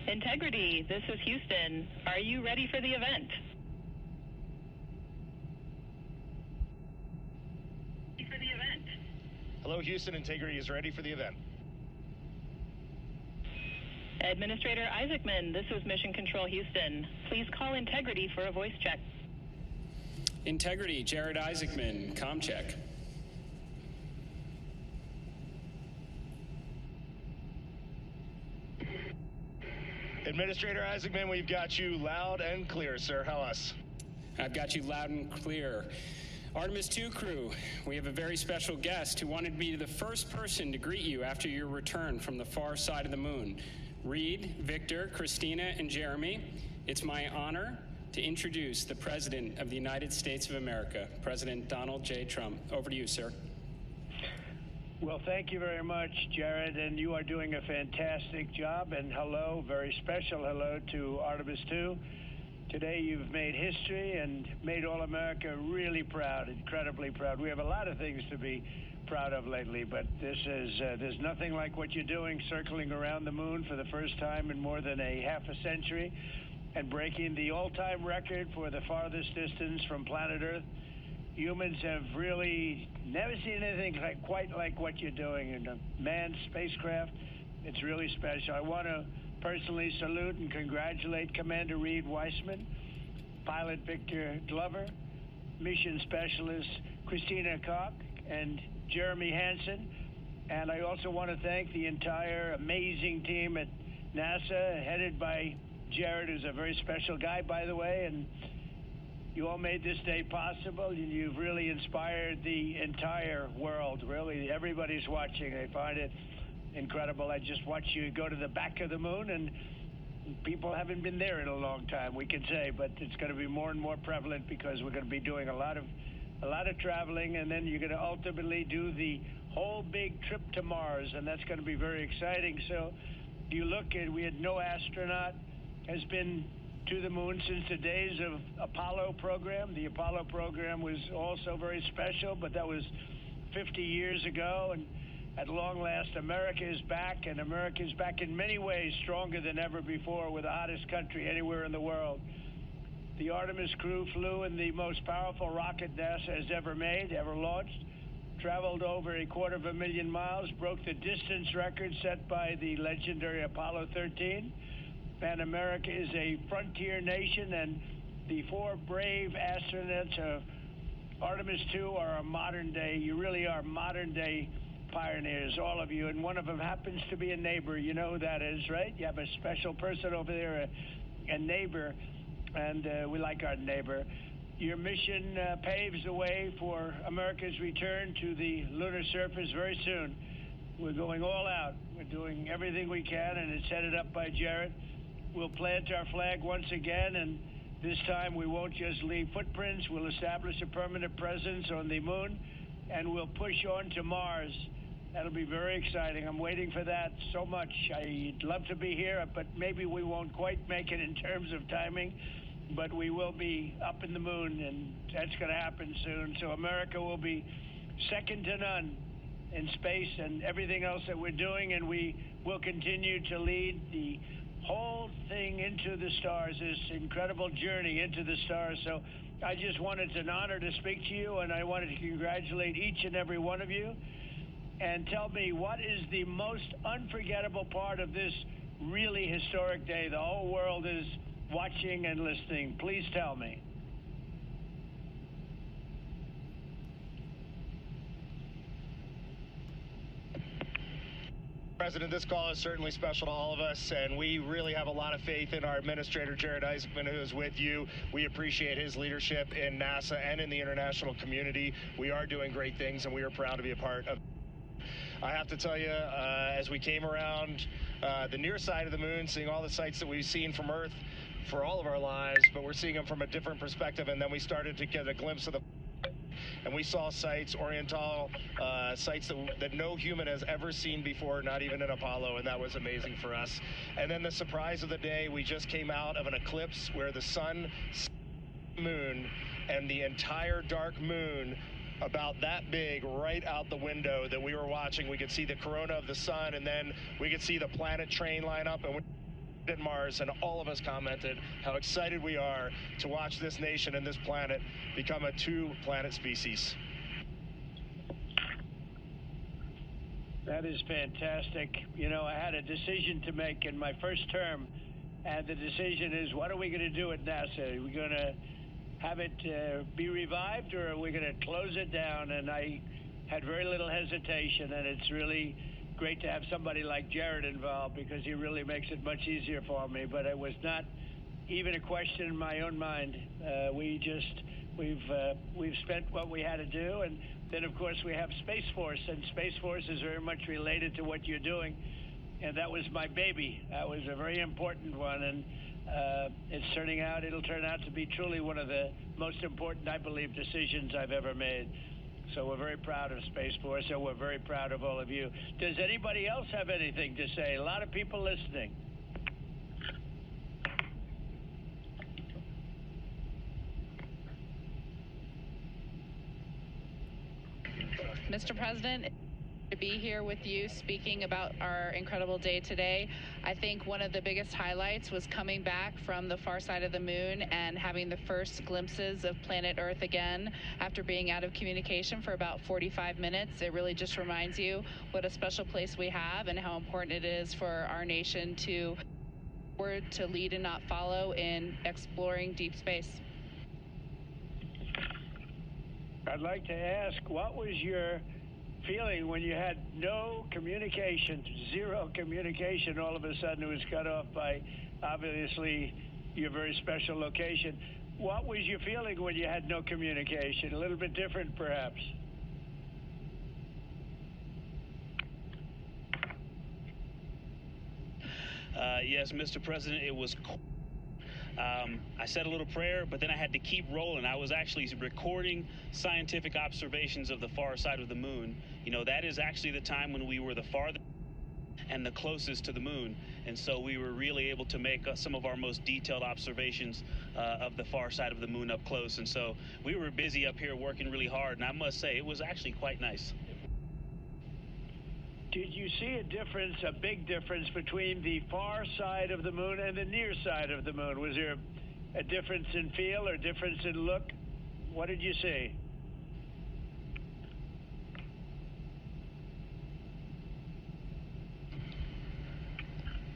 Integrity, this is Houston. Are you ready for the event? Hello, Houston. Integrity is ready for the event. Administrator Isaacman, this is Mission Control Houston. Please call Integrity for a voice check. Integrity, Jared Isaacman, comm check. Administrator Isaacman, we've got you loud and clear, sir. How us? I've got you loud and clear. Artemis 2 crew, we have a very special guest who wanted to be the first person to greet you after your return from the far side of the moon. Reed, Victor, Christina, and Jeremy, it's my honor to introduce the President of the United States of America, President Donald J. Trump. Over to you, sir. Well, thank you very much, Jared, and you are doing a fantastic job. And hello, very special hello to Artemis 2. Today you've made history and made all America really proud, incredibly proud. We have a lot of things to be proud of lately, but this is there's nothing like what you're doing, circling around the moon for the first time in more than a half a century and breaking the all-time record for the farthest distance from planet Earth. Humans have really never seen anything quite like what you're doing in a manned spacecraft. It's really special. I want to personally salute and congratulate Commander Reed Weissman, Pilot Victor Glover, Mission Specialist Christina Koch, and Jeremy Hansen. And I also want to thank the entire amazing team at NASA, headed by Jared, who's a very special guy, by the way, and you all made this day possible, and you've really inspired the entire world. Really, everybody's watching. They find it incredible. I just watched you go to the back of the moon, and people haven't been there in a long time, we can say, but it's going to be more and more prevalent because we're going to be doing a lot of traveling, and then you're going to ultimately do the whole big trip to Mars, and that's going to be very exciting. So you look at, we had no astronaut has been to the moon since the days of Apollo program. The Apollo program was also very special, but that was 50 years ago, and at long last, America is back, and America is back in many ways stronger than ever before. We're the hottest country anywhere in the world. The Artemis crew flew in the most powerful rocket NASA has ever made, ever launched, traveled over 250,000 miles, broke the distance record set by the legendary Apollo 13. And America is a frontier nation, and the four brave astronauts of Artemis 2 are a modern day, you really are modern day pioneers, all of you, and one of them happens to be a neighbor. You know who that is, right? You have a special person over there, a neighbor, and we like our neighbor. Your mission paves the way for America's return to the lunar surface very soon. We're going all out. We're doing everything we can, and it's headed up by Jared. We'll plant our flag once again, and this time we won't just leave footprints. We'll establish a permanent presence on the moon, and we'll push on to Mars. That'll be very exciting. I'm waiting for that so much. I'd love to be here, but maybe we won't quite make it in terms of timing, but we will be up in the moon, and that's going to happen soon. So America will be second to none in space and everything else that we're doing, and we will continue to lead the whole thing into the stars, this incredible journey into the stars. So I just wanted, it's an honor to speak to you, and I wanted to congratulate each and every one of you. And tell me, what is the most unforgettable part of this really historic day? The whole world is watching and listening. Please tell me. President, this call is certainly special to all of us, and we really have a lot of faith in our Administrator, Jared Isaacman, who is with you. We appreciate his leadership in NASA and in the international community. We are doing great things, and we are proud to be a part of. I have to tell you, as we came around the near side of the moon, seeing all the sights that we've seen from Earth for all of our lives, but we're seeing them from a different perspective, and then we started to get a glimpse of the, and we saw sights, Oriental sights that no human has ever seen before, not even in Apollo, and that was amazing for us. And then the surprise of the day, we just came out of an eclipse where the sun, moon, and the entire dark moon about that big right out the window that we were watching. We could see the corona of the sun, and then we could see the planet train line up, and at Mars, and all of us commented how excited we are to watch this nation and this planet become a two-planet species. That is fantastic. You know, I had a decision to make in my first term, and the decision is, what are we going to do at NASA? Are we going to have it be revived, or are we going to close it down? And I had very little hesitation, and it's really great to have somebody like Jared involved, because he really makes it much easier for me. But it was not even a question in my own mind. We've spent what we had to do, and then of course we have Space Force, and Space Force is very much related to what you're doing, and that was my baby. That was a very important one, and it'll turn out to be truly one of the most important, I believe, decisions I've ever made. So we're very proud of Space Force, and we're very proud of all of you. Does anybody else have anything to say? A lot of people listening. Mr. President, to be here with you speaking about our incredible day today. I think one of the biggest highlights was coming back from the far side of the moon and having the first glimpses of planet Earth again after being out of communication for about 45 minutes. It really just reminds you what a special place we have and how important it is for our nation to lead and not follow in exploring deep space. I'd like to ask, what was your feeling when you had no communication, zero communication? All of a sudden it was cut off by, obviously, your very special location. What was your feeling when you had no communication? A little bit different, perhaps? Yes, Mr. President, it was cold. I said a little prayer, but then I had to keep rolling. I was actually recording scientific observations of the far side of the moon. You know, that is actually the time when we were the farthest and the closest to the moon. And so we were really able to make some of our most detailed observations of the far side of the moon up close. And so we were busy up here working really hard. And I must say, it was actually quite nice. Did you see a difference, a big difference, between the far side of the moon and the near side of the moon? Was there a difference in feel or difference in look? What did you see?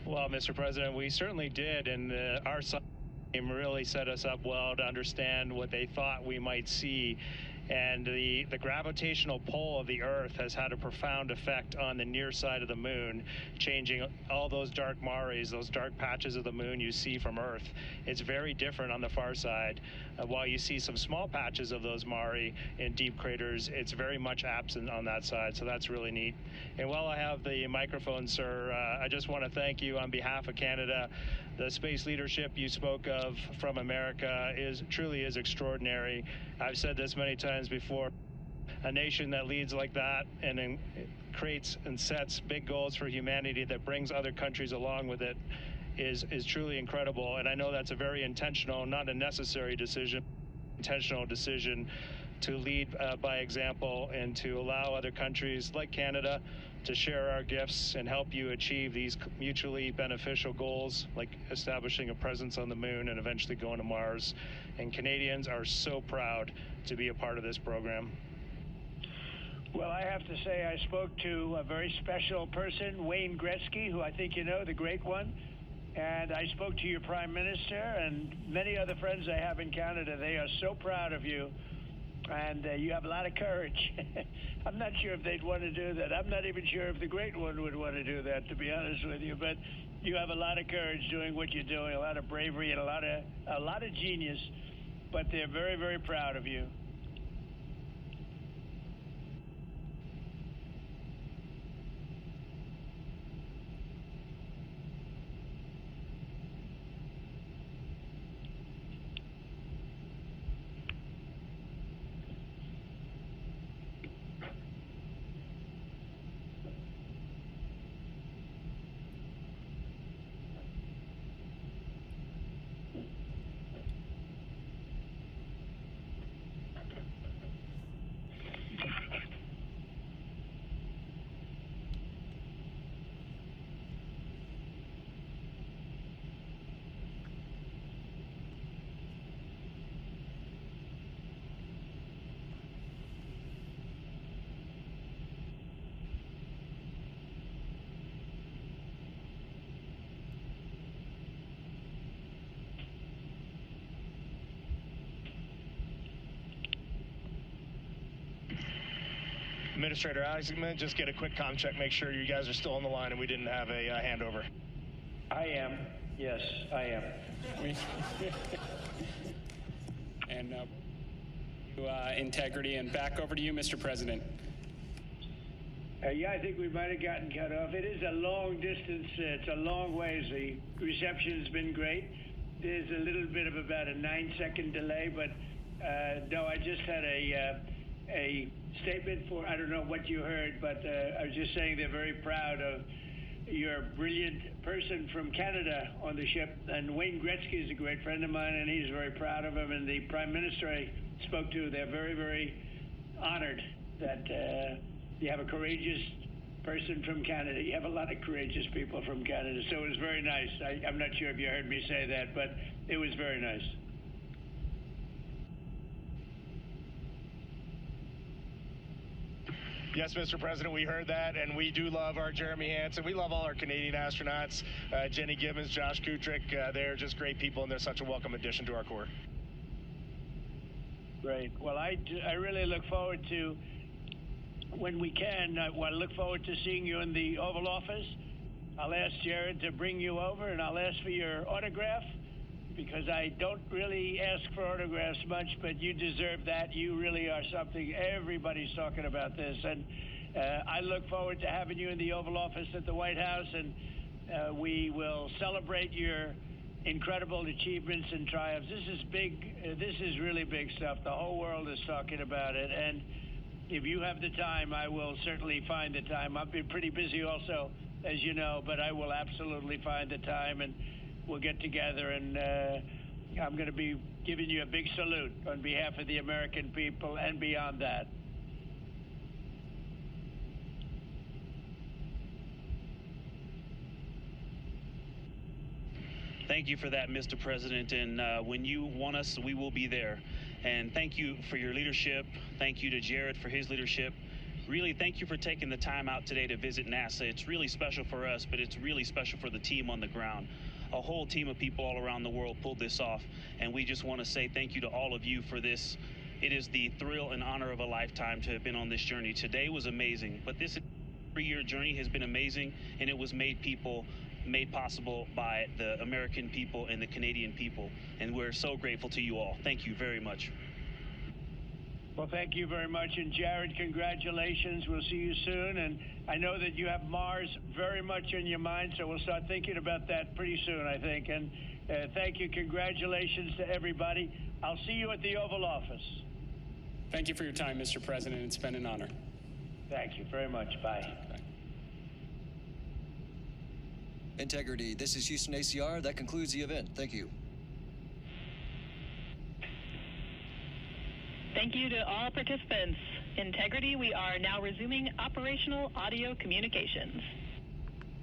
Well, Mr. President, we certainly did, and our science team really set us up well to understand what they thought we might see. And the gravitational pull of the Earth has had a profound effect on the near side of the moon, changing all those dark mares, those dark patches of the moon you see from Earth. It's very different on the far side. While you see some small patches of those mare in deep craters, it's very much absent on that side, so that's really neat. And while I have the microphone, sir, I just want to thank you on behalf of Canada. The space leadership you spoke of from America truly is extraordinary. I've said this many times before. A nation that leads like that and creates and sets big goals for humanity that brings other countries along with it is truly incredible. And I know that's a very intentional, not a necessary decision, intentional decision to lead by example and to allow other countries like Canada to share our gifts and help you achieve these mutually beneficial goals, like establishing a presence on the moon and eventually going to Mars. And Canadians are so proud to be a part of this program. Well, I have to say I spoke to a very special person, Wayne Gretzky, who I think you know, the great one. And I spoke to your Prime Minister and many other friends I have in Canada. They are so proud of you. And you have a lot of courage. I'm not sure if they'd want to do that. I'm not even sure if the great one would want to do that, to be honest with you. But you have a lot of courage doing what you're doing, a lot of bravery and a lot of genius. But they're very, very proud of you. Administrator Isaacman, just get a quick comm check, make sure you guys are still on the line and we didn't have a handover. I am. Yes, I am. And integrity, and back over to you, Mr. President. Yeah, I think we might have gotten cut off. It is a long distance. It's a long ways. The reception's been great. There's a little bit of about a 9-second delay, but no, I just had a statement for, I don't know what you heard, but I was just saying they're very proud of your brilliant person from Canada on the ship. And Wayne Gretzky is a great friend of mine, and he's very proud of him. And the Prime Minister I spoke to, they're very, very honored that you have a courageous person from Canada. You have a lot of courageous people from Canada, so it was very nice. I'm not sure if you heard me say that, but it was very nice. Yes, Mr. President, we heard that, and we do love our Jeremy Hansen. We love all our Canadian astronauts, Jenny Gibbons, Josh Kutrick. They're just great people, and they're such a welcome addition to our Corps. Great. Well, I really look forward to, when we can, I look forward to seeing you in the Oval Office. I'll ask Jared to bring you over, and I'll ask for your autograph, because I don't really ask for autographs much, but you deserve that. You really are something. Everybody's talking about this, and I look forward to having you in the Oval Office at the White House, and we will celebrate your incredible achievements and triumphs. This is big. This is really big stuff. The whole world is talking about it, and if you have the time, I will certainly find the time. I've been pretty busy also, as you know, but I will absolutely find the time, and we'll get together, and I'm going to be giving you a big salute on behalf of the American people and beyond that. Thank you for that, Mr. President, and when you want us, we will be there. And thank you for your leadership. Thank you to Jared for his leadership. Really, thank you for taking the time out today to visit NASA. It's really special for us, but it's really special for the team on the ground. A whole team of people all around the world pulled this off, and we just want to say thank you to all of you for this. It is the thrill and honor of a lifetime to have been on this journey. Today was amazing, but this 3-year journey has been amazing, and it was made possible by the American people and the Canadian people, and we're so grateful to you all. Thank you very much. Well, thank you very much, and Jared, congratulations. We'll see you soon, and I know that you have Mars very much in your mind, so we'll start thinking about that pretty soon, I think. And thank you. Congratulations to everybody. I'll see you at the Oval Office. Thank you for your time, Mr. President. It's been an honor. Thank you very much. Bye. Integrity, this is Houston ACR. That concludes the event. Thank you. Thank you to all participants. Integrity, we are now resuming operational audio communications.